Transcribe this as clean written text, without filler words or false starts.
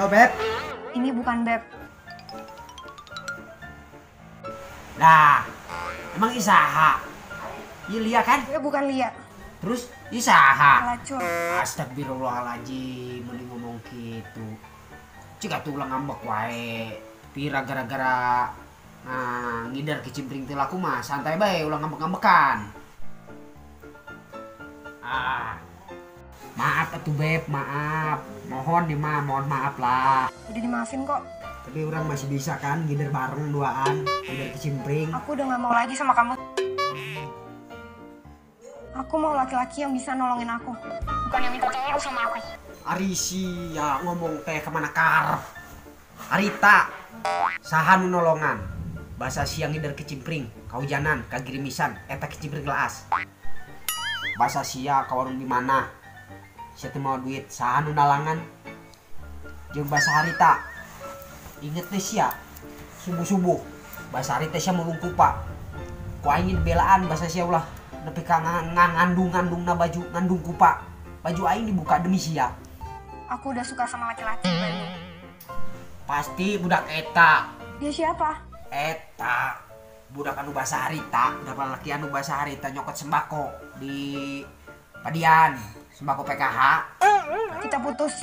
Halo Beb. Ini bukan Beb. Nah, emang Isaha? Iya Lia kan? Ya bukan Lia. Terus Isaha? Pelacur. Astagfirullahaladzim, mending ngomong gitu. Cika tulang ngambek wae. Pira gara-gara ngidar kicimpring til aku mah santai bae ulang ngambek-ngambekan. Maaf atuh Beb, maaf. Mohon nih mah, mohon maaf lah. Udah dimaafin kok. Tapi orang masih bisa kan ngider bareng duaan, ngider kicimpring. Aku udah gak mau lagi sama kamu. Aku mau laki-laki yang bisa nolongin aku, bukan yang minta tolong sama aku. Arisi ya ngomong teh kemana karep. Arita sahan nolongan. Bahasa siang ngider kicimpring, kaujanan, kagirimisan, eta kicimpring gelas. Bahasa sia kawarung di mana? Sia teh mau duit sahan nalangan. Jeung bahasa harita. Inget teh sia subuh-subuh. Bahasa harita sia mulung kupa. Ku aing belaan bahasa sia ulah nepi ka ngandung-ngandungna baju ngandung kupa. Baju aing dibuka demi sia. Aku udah suka sama laki-laki. Pasti budak eta. Dia siapa? Eta budak anu bahasa harita, budak laki anu bahasa harita nyokot sembako di Padian, sembako PKH. Kita putus.